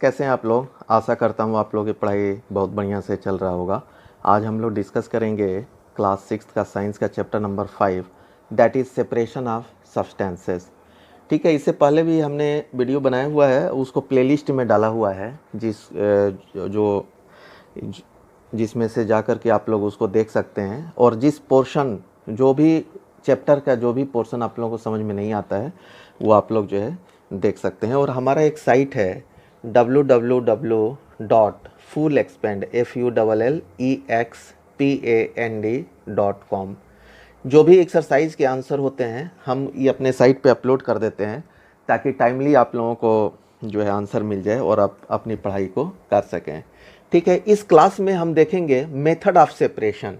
कैसे हैं आप लोग। आशा करता हूँ आप लोगों की पढ़ाई बहुत बढ़िया से चल रहा होगा। आज हम लोग डिस्कस करेंगे क्लास 6 का साइंस का chapter number 5, that is separation of substances. ठीक है, इससे पहले भी हमने वीडियो बनाया हुआ है, उसको प्लेलिस्ट में डाला हुआ है, जिसमें से जा कर के आप लोग उसको देख सकते हैं। और जिस पोर्शन, जो भी चैप्टर का जो भी पोर्शन आप लोगों को समझ में नहीं आता है वो आप लोग जो है देख सकते हैं। और हमारा एक साइट है www.fullexpand.com। जो भी एक्सरसाइज के आंसर होते हैं हम ये अपने साइट पे अपलोड कर देते हैं ताकि टाइमली आप लोगों को जो है आंसर मिल जाए और आप अपनी पढ़ाई को कर सकें। ठीक है, इस क्लास में हम देखेंगे मेथड ऑफ सेपरेशन।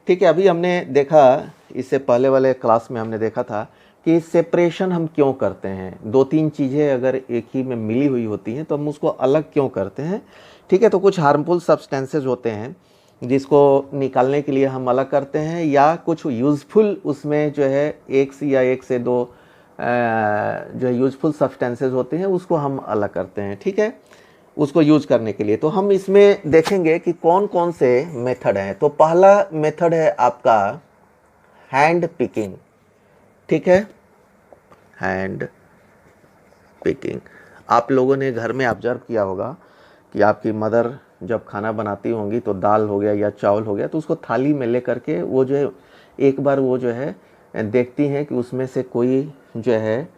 ठीक है, अभी हमने देखा, इससे पहले वाले क्लास में हमने देखा था कि सेपरेशन हम क्यों करते हैं। दो तीन चीज़ें अगर एक ही में मिली हुई होती हैं तो हम उसको अलग क्यों करते हैं। ठीक है, तो कुछ हार्मफुल सब्सटेंसेस होते हैं जिसको निकालने के लिए हम अलग करते हैं, या कुछ यूज़फुल उसमें जो है एक से दो जो है यूज़फुल सब्सटेंसेस होते हैं उसको हम अलग करते हैं। ठीक है, उसको यूज करने के लिए तो हम इसमें देखेंगे कि कौन कौन से मेथड हैं। तो पहला मेथड है आपका हैंड पिकिंग। ठीक है, हैंड पिकिंग। आप लोगों ने घर में ऑब्जर्व किया होगा कि आपकी मदर जब खाना बनाती होंगी तो दाल हो गया या चावल हो गया तो उसको थाली में ले करके वो जो है एक बार वो जो है देखती हैं कि उसमें से कोई जो है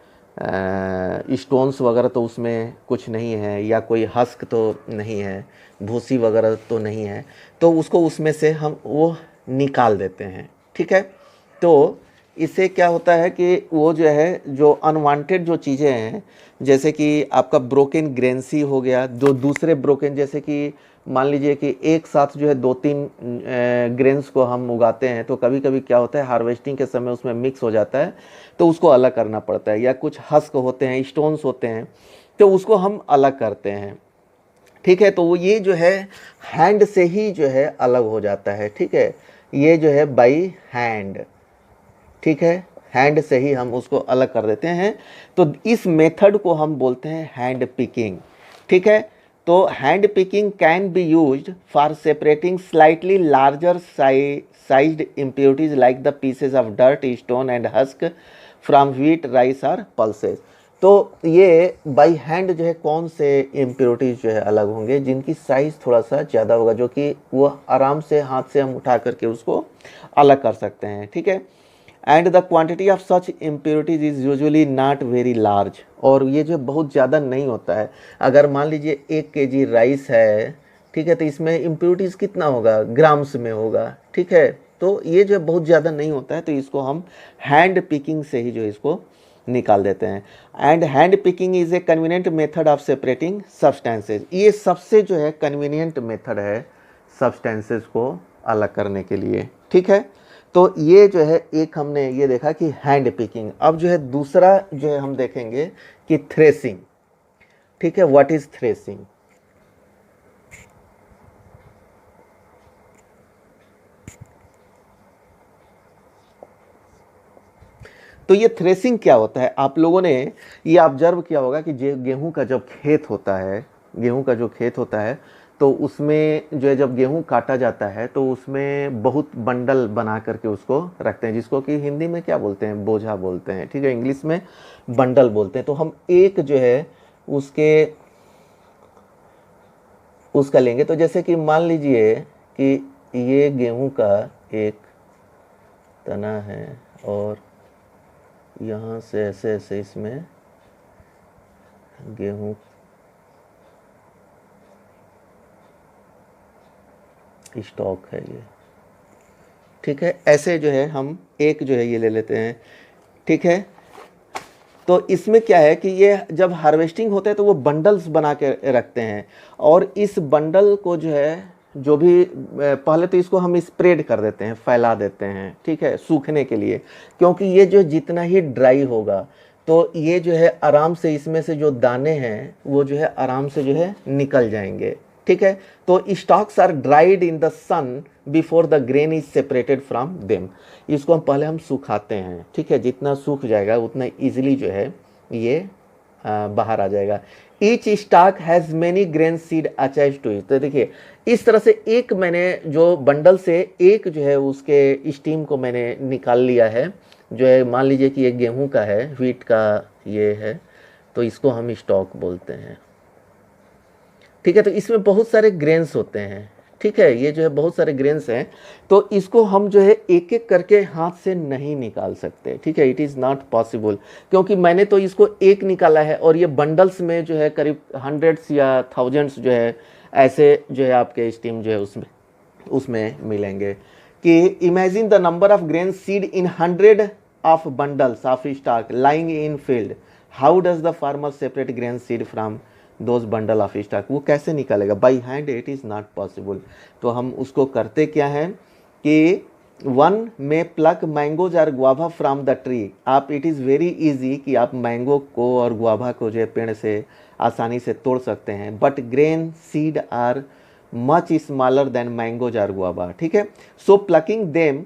स्टोन्स वगैरह तो उसमें कुछ नहीं है, या कोई हस्क तो नहीं है, भूसी वगैरह तो नहीं है, तो उसको उसमें से हम वो निकाल देते हैं। ठीक है, तो इससे क्या होता है कि वो जो है जो अनवांटेड जो चीज़ें हैं, जैसे कि आपका ब्रोकन ग्रेन्सी हो गया, जो दूसरे ब्रोकन, जैसे कि मान लीजिए कि एक साथ जो है दो तीन ग्रेन्स को हम उगाते हैं तो कभी कभी क्या होता है हार्वेस्टिंग के समय उसमें मिक्स हो जाता है तो उसको अलग करना पड़ता है, या कुछ हस्क होते हैं, स्टोन्स होते हैं, तो उसको हम अलग करते हैं। ठीक है, तो वो ये जो है हैंड से ही जो है अलग हो जाता है। ठीक है, ये जो है बाई हैंड। ठीक है, हैंड से ही हम उसको अलग कर देते हैं, तो इस मेथड को हम बोलते हैं हैंड पिकिंग। ठीक है, तो hand picking can be used for separating slightly larger sized impurities like the pieces of dirt, stone and husk from wheat, rice और pulses। तो ये बाई हैंड जो है कौन से इम्प्योरिटीज़ जो है अलग होंगे जिनकी साइज़ थोड़ा सा ज़्यादा होगा, जो कि वो आराम से हाथ से हम उठा करके उसको अलग कर सकते हैं। ठीक है, and the quantity of such impurities is usually not very large, और ये जो बहुत ज़्यादा नहीं होता है। अगर मान लीजिए 1 kg राइस है, ठीक है, तो इसमें इम्प्योरिटीज़ कितना होगा, ग्राम्स में होगा। ठीक है, तो ये जो बहुत ज़्यादा नहीं होता है, तो इसको हम हैंड पिकिंग से ही जो इसको निकाल देते हैं। And hand picking is a convenient method of separating substances. ये सबसे जो है कन्वीनियंट मेथड है सब्सटेंसेज को अलग करने के लिए। ठीक है, तो ये जो है एक हमने ये देखा कि हैंड पिकिंग। अब जो है दूसरा जो है हम देखेंगे कि थ्रेसिंग। ठीक है, व्हाट इज थ्रेसिंग। तो ये थ्रेसिंग क्या होता है, आप लोगों ने ये ऑब्जर्व किया होगा कि गेहूं का जब खेत होता है, गेहूं का जो खेत होता है तो उसमें जो है जब गेहूं काटा जाता है तो उसमें बहुत बंडल बना करके उसको रखते हैं, जिसको कि हिंदी में क्या बोलते हैं, बोझा बोलते हैं। ठीक है, इंग्लिश में बंडल बोलते हैं। तो हम एक जो है उसका लेंगे, तो जैसे कि मान लीजिए कि ये गेहूं का एक तना है और यहाँ से ऐसे ऐसे इसमें गेहूं स्टॉक है ये। ठीक है, ऐसे जो है हम एक जो है ये ले लेते हैं। ठीक है, तो इसमें क्या है कि ये जब हार्वेस्टिंग होता है तो वो बंडल्स बना के रखते हैं, और इस बंडल को जो है जो भी पहले तो इसको हम स्प्रेड कर देते हैं, फैला देते हैं। ठीक है, सूखने के लिए, क्योंकि ये जो जितना ही ड्राई होगा तो ये जो है आराम से इसमें से जो दाने हैं वो जो है आराम से जो है निकल जाएंगे। ठीक है, तो stalks are dried in the sun before the grain is separated from them. इसको हम पहले हम सुखाते हैं। ठीक है, जितना सूख जाएगा उतना इजीली जो है ये बाहर आ जाएगा। Each stalk has many grain seed attach to it. तो देखिए इस तरह से एक मैंने जो बंडल से एक जो है उसके स्टीम को मैंने निकाल लिया है, जो है मान लीजिए कि ये गेहूं का है, व्हीट का ये है, तो इसको हम स्टॉक बोलते हैं। ठीक है, तो इसमें बहुत सारे ग्रेन्स होते हैं। ठीक है, ये जो है बहुत सारे ग्रेन्स हैं, तो इसको हम जो है एक एक करके हाथ से नहीं निकाल सकते। ठीक है, इट इज़ नॉट पॉसिबल, क्योंकि मैंने तो इसको एक निकाला है और ये बंडल्स में जो है करीब हंड्रेड्स या थाउजेंड्स जो है ऐसे जो है आपके स्टीम जो है उसमें मिलेंगे। कि imagine the number of grain seed in 100 of bundles of stock lying in field, how does the farmer separate grain seed from those bundle of stock. वो कैसे निकालेगा? By hand it is not possible. तो हम उसको करते क्या हैं कि वन में प्लक मैंगोज और गुआवा फ्रॉम द ट्री। आप इट इज़ वेरी इजी कि आप मैंगो को और गुआवा को जो है पेड़ से आसानी से तोड़ सकते हैं, but grain seed are much smaller than mangoes और गुआवा। ठीक है, so plucking them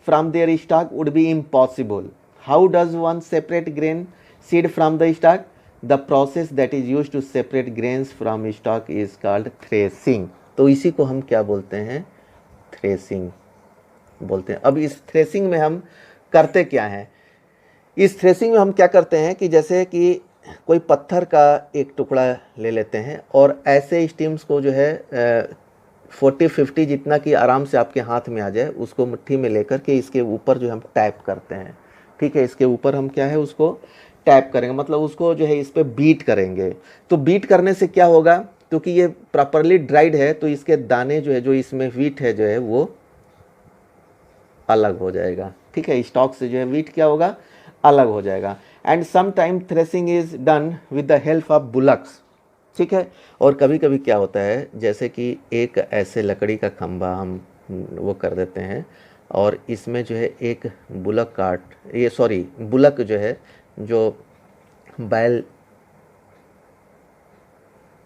from their stalk would be impossible. How does one separate grain seed from the stalk? The process that is used to separate grains from stalk is called threshing। तो इसी को हम क्या बोलते हैं? Threshing बोलते हैं। अब इस थ्रेसिंग में हम करते क्या हैं? इस थ्रेसिंग में हम क्या करते हैं कि जैसे कि कोई पत्थर का एक टुकड़ा ले लेते हैं और ऐसे स्टीम्स को जो है 40-50 जितना कि आराम से आपके हाथ में आ जाए उसको मुट्ठी में लेकर के इसके ऊपर जो हम टैप करते हैं। ठीक है, इसके ऊपर हम क्या है उसको टैप करेंगे, मतलब उसको जो है इस पर बीट करेंगे। तो बीट करने से क्या होगा? क्योंकि ये प्रॉपरली ड्राइड है तो इसके दाने जो है, जो इसमें व्हीट है जो है वो अलग हो जाएगा। ठीक है, स्टॉक से जो है व्हीट क्या होगा? अलग हो जाएगा। And some time threshing is done with the help of bullocks. ठीक है, और कभी कभी क्या होता है जैसे कि एक ऐसे लकड़ी का खंभा हम वो कर देते हैं और इसमें जो है एक बुलक जो है, जो बैल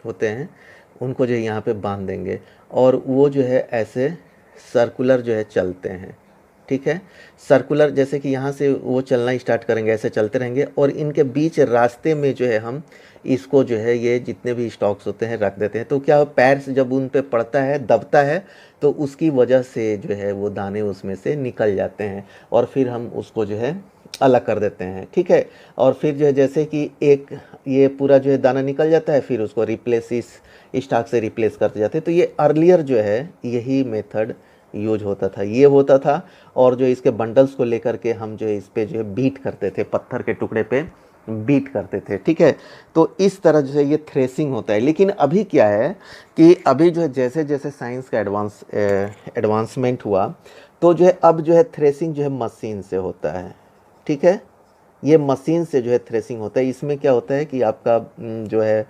होते हैं उनको जो यहाँ पे बांध देंगे और वो जो है ऐसे सर्कुलर जो है चलते हैं। ठीक है, सर्कुलर जैसे कि यहाँ से वो चलना स्टार्ट करेंगे, ऐसे चलते रहेंगे और इनके बीच रास्ते में जो है हम इसको जो है ये जितने भी स्टॉक्स होते हैं रख देते हैं। तो क्या पैर से जब उन पे पड़ता है, दबता है, तो उसकी वजह से जो है वो दाने उसमें से निकल जाते हैं और फिर हम उसको जो है अलग कर देते हैं। ठीक है, और फिर जो है जैसे कि एक ये पूरा जो है दाना निकल जाता है, फिर उसको रिप्लेस इस स्टॉक से रिप्लेस करते जाते हैं। तो ये अर्लियर जो है यही मेथड यूज होता था, ये होता था। और जो इसके बंडल्स को लेकर के हम जो है इस पे जो है बीट करते थे, पत्थर के टुकड़े पे बीट करते थे। ठीक है, तो इस तरह जो है ये थ्रेसिंग होता है। लेकिन अभी क्या है कि अभी जो है जैसे जैसे साइंस का एडवांसमेंट हुआ तो जो है अब जो है थ्रेसिंग जो है मशीन से होता है। ठीक है, ये मशीन से जो है थ्रेसिंग होता है। इसमें क्या होता है कि आपका जो है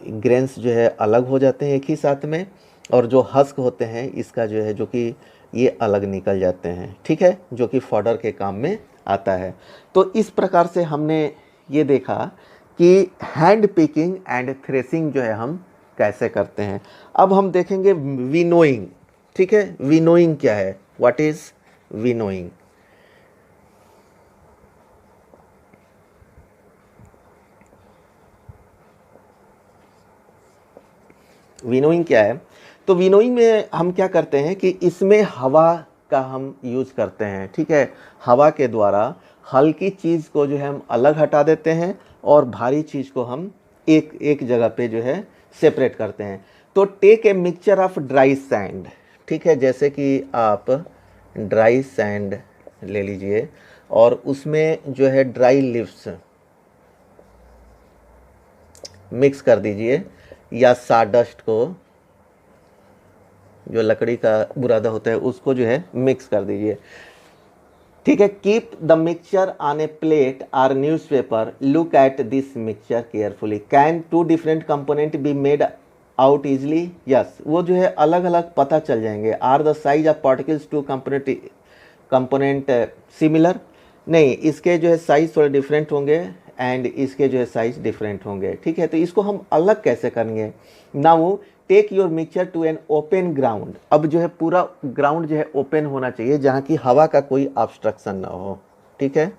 ग्रेन्स जो है अलग हो जाते हैं एक ही साथ में, और जो हस्क होते हैं इसका जो है जो कि ये अलग निकल जाते हैं। ठीक है, जो कि फॉडर के काम में आता है। तो इस प्रकार से हमने ये देखा कि हैंड पिकिंग एंड थ्रेसिंग जो है हम कैसे करते हैं। अब हम देखेंगे विनोइंग। ठीक है, विनोइंग क्या है? What is winnowing? विनोइंग क्या है? तो विनोइंग में हम क्या करते हैं कि इसमें हवा का हम यूज करते हैं। ठीक है, हवा के द्वारा हल्की चीज़ को जो है हम अलग हटा देते हैं और भारी चीज़ को हम एक जगह पे जो है सेपरेट करते हैं। तो take a mixture of dry sand. ठीक है, जैसे कि आप ड्राई सैंड ले लीजिए और उसमें जो है ड्राई लीव्स मिक्स कर दीजिए, या साडस्ट को, जो लकड़ी का बुरादा होता है, उसको जो है मिक्स कर दीजिए। ठीक है, keep the mixture on a plate और newspaper, look at this mixture carefully, can two different component be made out easily? Yes, वो जो है अलग अलग पता चल जाएंगे। Are the size of particles two component similar? नहीं, इसके जो है साइज थोड़े डिफरेंट होंगे एंड इसके जो है साइज डिफरेंट होंगे। ठीक है, तो इसको हम अलग कैसे करेंगे? Now take your mixture to an open ground. अब जो है पूरा ग्राउंड जो है ओपन होना चाहिए, जहाँ की हवा का कोई ऑब्स्ट्रक्शन ना हो। ठीक है,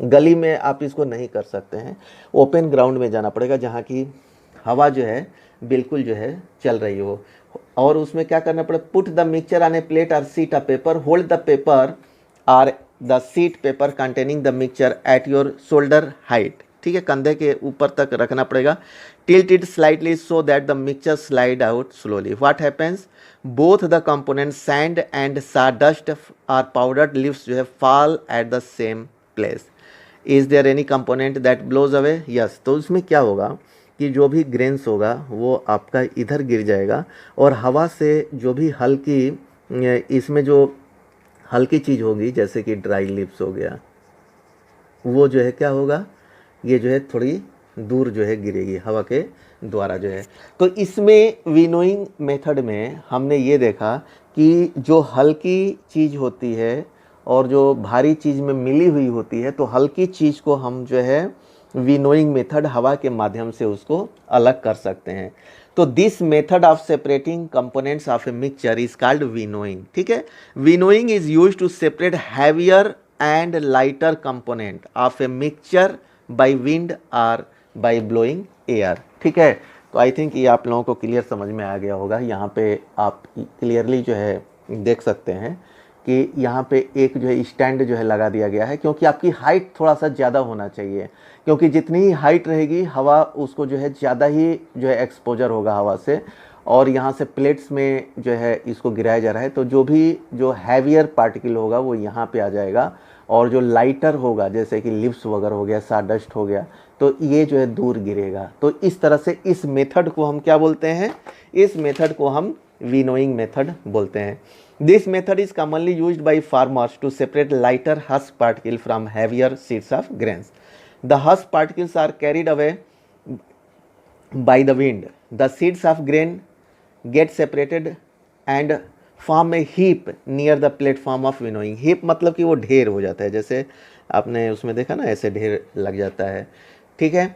गली में आप इसको नहीं कर सकते हैं, ओपन ग्राउंड में जाना पड़ेगा जहाँ की हवा जो है बिल्कुल जो है चल रही हो। और उसमें क्या करना पड़ेगा, put the mixture on a plate और sheet of paper, hold the paper और the sheet paper containing the mixture at your shoulder height, ठीक है, कंधे के ऊपर तक रखना पड़ेगा। Tilt it slightly so that the mixture slide out slowly. What happens, both the component sand and sawdust और पाउडर्ड लीव्स जो है fall at the same place. Is there any component that blows away, yes. तो उसमें क्या होगा कि जो भी ग्रेन्स होगा वो आपका इधर गिर जाएगा, और हवा से जो भी हल्की, इसमें जो हल्की चीज़ होगी जैसे कि ड्राई लिप्स हो गया, वो जो है क्या होगा, ये जो है थोड़ी दूर जो है गिरेगी हवा के द्वारा जो है। तो इसमें विनोइंग मेथड में हमने ये देखा कि जो हल्की चीज़ होती है और जो भारी चीज़ में मिली हुई होती है, तो हल्की चीज़ को हम जो है विनोइंग मेथड हवा के माध्यम से उसको अलग कर सकते हैं। तो this method of separating components of a mixture is called winnowing, ठीक है। Winnowing is used to separate heavier and lighter component of a mixture by wind or by blowing air, ठीक है। तो आई थिंक ये आप लोगों को clear समझ में आ गया होगा। यहाँ पे आप क्लियरली जो है देख सकते हैं कि यहाँ पे एक जो है स्टैंड जो है लगा दिया गया है, क्योंकि आपकी हाइट थोड़ा सा ज़्यादा होना चाहिए, क्योंकि जितनी ही हाइट रहेगी हवा उसको जो है ज़्यादा ही जो है एक्सपोजर होगा हवा से, और यहाँ से प्लेट्स में जो है इसको गिराया जा रहा है। तो जो भी जो हैवियर पार्टिकल होगा वो यहाँ पे आ जाएगा, और जो लाइटर होगा जैसे कि लिप्स वगैरह हो गया, साडस्ट हो गया, तो ये जो है दूर गिरेगा। तो इस तरह से इस मेथड को हम क्या बोलते हैं, इस मेथड को हम विनोइंग मेथड बोलते हैं। This method is commonly used by farmers to separate lighter husk particle from heavier seeds of grains. The husk particles are carried away by the wind. The seeds of grain get separated and form a heap near the platform of winnowing. heap मतलब कि वो ढेर हो जाता है, जैसे आपने उसमें देखा ना, ऐसे ढेर लग जाता है, ठीक है।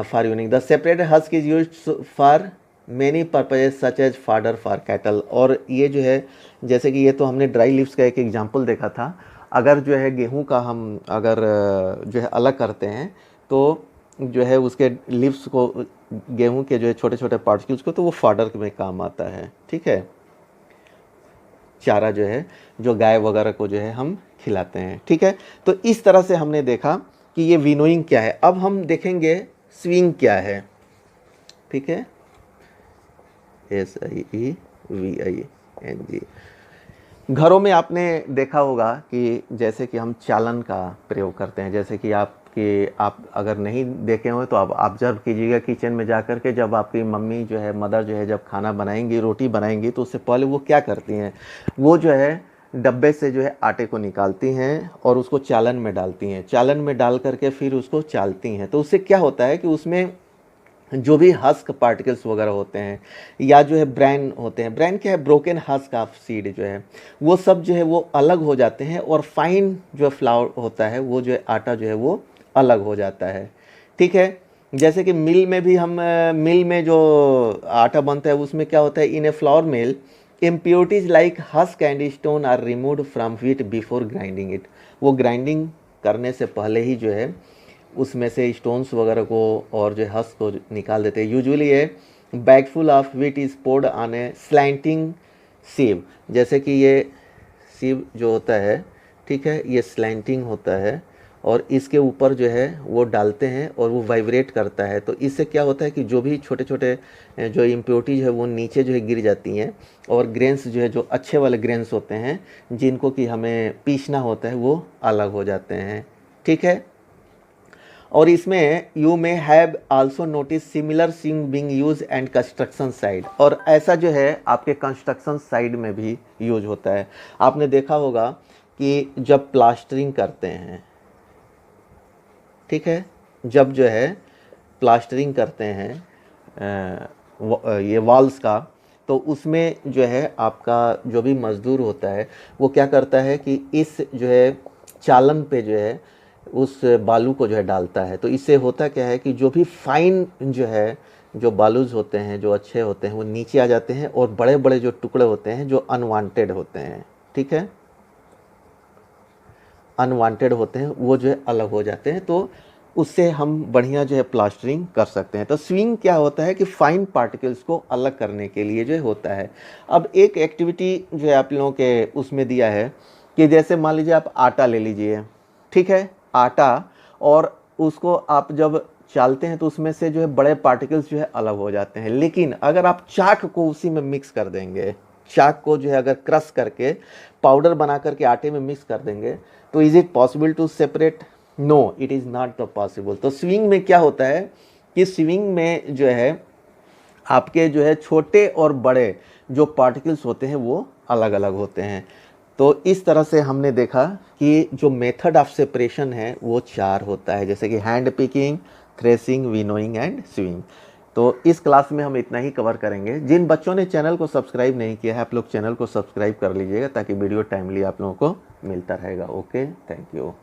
For winnowing the separated husk is used for many purposes such as fodder for cattle. और ये जो है जैसे कि ये तो हमने ड्राई लीव्स का एक एग्जाम्पल देखा था। अगर जो है गेहूँ का हम अगर जो है अलग करते हैं तो जो है उसके लिप्स को, गेहूं के जो है छोटे छोटे पार्टिकल्स को, तो वो फॉडर में काम आता है, ठीक है। चारा जो है जो गाय वगैरह को जो है हम खिलाते हैं, ठीक है। तो इस तरह से हमने देखा कि ये विनोइंग क्या है। अब हम देखेंगे स्विंग क्या है, ठीक है, SIEVING। घरों में आपने देखा होगा कि जैसे कि हम चालन का प्रयोग करते हैं, जैसे कि आप अगर नहीं देखे हो तो आप ऑब्जर्व कीजिएगा किचन में जाकर के, जब आपकी मम्मी जो है, मदर जो है, जब खाना बनाएंगी, रोटी बनाएंगी, तो उससे पहले वो क्या करती हैं, वो जो है डब्बे से जो है आटे को निकालती हैं और उसको चालन में डालती हैं, चालन में डाल करके फिर उसको चालती हैं। तो उससे क्या होता है कि उसमें जो भी हस्क पार्टिकल्स वगैरह होते हैं या जो है ब्रैन होते हैं, ब्रैन क्या है, ब्रोकन हस्क ऑफ सीड जो है, वो सब जो है वो अलग हो जाते हैं, और फाइन जो फ्लावर होता है वो जो है आटा जो है वो अलग हो जाता है, ठीक है। जैसे कि मिल में भी हम मिल में जो आटा बनता है उसमें क्या होता है, in a flower mill impurities like husk and stone are removed from wheat before grinding it. वो ग्राइंडिंग करने से पहले ही जो है उसमें से स्टोन्स वगैरह को और जो हस्क को निकाल देते हैं। Usually a bagful of wheat is poured on a slanting sieve. जैसे कि ये सीव जो होता है, ठीक है, ये स्लैंटिंग होता है, और इसके ऊपर जो है वो डालते हैं और वो वाइब्रेट करता है। तो इससे क्या होता है कि जो भी छोटे छोटे जो इम्प्योरिटीज है वो नीचे जो है गिर जाती हैं, और ग्रेन्स जो है, जो अच्छे वाले ग्रेन्स होते हैं जिनको कि हमें पीसना होता है, वो अलग हो जाते हैं, ठीक है। और इसमें you may have also notice similar scene being use and construction side, और ऐसा जो है आपके कंस्ट्रक्शन साइड में भी यूज होता है। आपने देखा होगा कि जब प्लास्टरिंग करते हैं, ठीक है, जब जो है प्लास्टरिंग करते हैं ये वॉल्स का, तो उसमें जो है आपका जो भी मज़दूर होता है वो क्या करता है कि इस जो है चालन पे जो है उस बालू को जो है डालता है। तो इससे होता क्या है कि जो भी फाइन जो है, जो बालूज होते हैं, जो अच्छे होते हैं, वो नीचे आ जाते हैं, और बड़े बड़े जो टुकड़े होते हैं जो अनवांटेड होते हैं, ठीक है, अनवांटेड होते हैं वो जो है अलग हो जाते हैं, तो उससे हम बढ़िया जो है प्लास्टरिंग कर सकते हैं। तो स्विंग क्या होता है कि फाइन पार्टिकल्स को अलग करने के लिए जो होता है। अब एक एक्टिविटी जो है आप लोगों के उसमें दिया है कि जैसे मान लीजिए आप आटा ले लीजिए, ठीक है, आटा, और उसको आप जब चालते हैं तो उसमें से जो है बड़े पार्टिकल्स जो है अलग हो जाते हैं। लेकिन अगर आप चाक को उसी में मिक्स कर देंगे, चाक को जो है अगर क्रश करके पाउडर बना करके आटे में मिक्स कर देंगे, तो is it possible to separate? No, it is not the possible. तो स्विंग में क्या होता है कि स्विंग में जो है आपके जो है छोटे और बड़े जो पार्टिकल्स होते हैं वो अलग अलग होते हैं। तो इस तरह से हमने देखा कि जो मेथड ऑफ सेपरेशन है वो 4 होता है, जैसे कि hand picking, threshing, winnowing and swing. तो इस क्लास में हम इतना ही कवर करेंगे। जिन बच्चों ने चैनल को सब्सक्राइब नहीं किया है, आप लोग चैनल को सब्सक्राइब कर लीजिएगा ताकि वीडियो टाइमली आप लोगों को मिलता रहेगा। Okay, thank you.